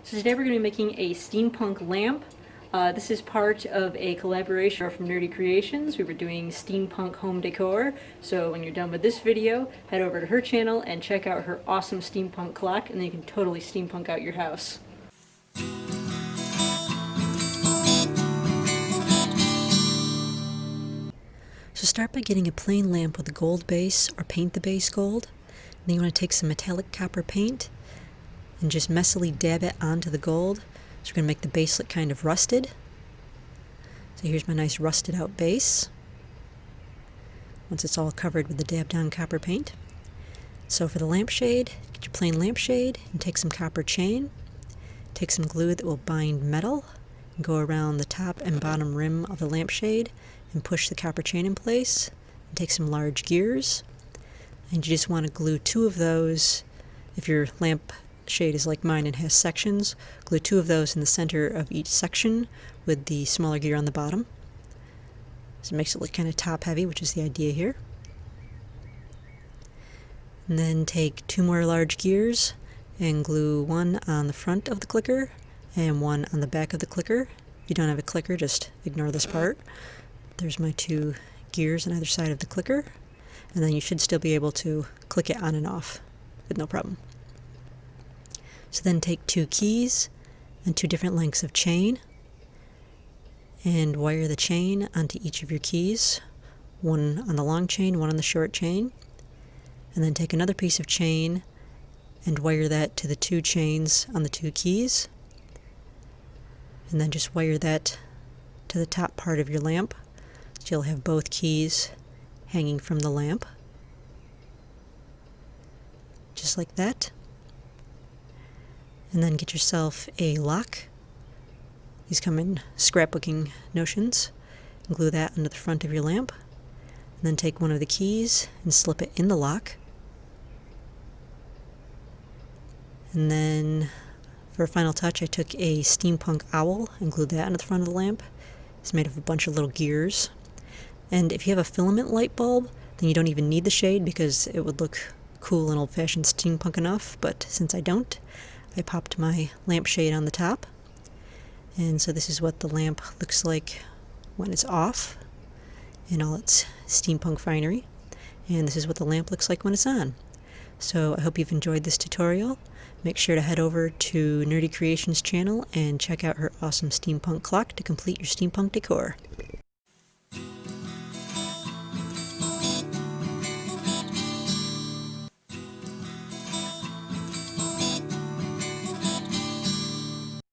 So today we're going to be making a steampunk lamp. This is part of a collaboration from Nerdy Creations. We were doing steampunk home decor. So when you're done with this video, head over to her channel and check out her awesome steampunk clock, and then you can totally steampunk out your house. So start by getting a plain lamp with a gold base, or paint the base gold. And then you want to take some metallic copper paint and just messily dab it onto the gold. So we're going to make the base look kind of rusted. So here's my nice rusted out base, once it's all covered with the dabbed on copper paint. So for the lampshade, get your plain lampshade and take some copper chain, take some glue that will bind metal, and go around the top and bottom rim of the lampshade and push the copper chain in place, and take some large gears, and you just want to glue 2 of those. If your lamp shade is like mine and has sections, glue 2 of those in the center of each section with the smaller gear on the bottom. So it makes it look kind of top heavy, which is the idea here. And then take 2 more large gears and glue 1 on the front of the clicker and 1 on the back of the clicker. If you don't have a clicker, just ignore this part. There's my 2 gears on either side of the clicker, and then you should still be able to click it on and off with no problem. So then take 2 keys and 2 different lengths of chain and wire the chain onto each of your keys, 1 on the long chain, 1 on the short chain, and then take another piece of chain and wire that to the 2 chains on the 2 keys, and then just wire that to the top part of your lamp so you'll have both keys hanging from the lamp, just like that. And then get yourself a lock. These come in scrapbooking notions. And glue that under the front of your lamp. And then take one of the keys and slip it in the lock. And then for a final touch, I took a steampunk owl and glued that onto the front of the lamp. It's made of a bunch of little gears. And if you have a filament light bulb, then you don't even need the shade because it would look cool and old-fashioned steampunk enough. But since I don't, I popped my lampshade on the top, and so this is what the lamp looks like when it's off in all its steampunk finery, and this is what the lamp looks like when it's on. So I hope you've enjoyed this tutorial. Make sure to head over to Nerdy Creations channel and check out her awesome steampunk clock to complete your steampunk decor.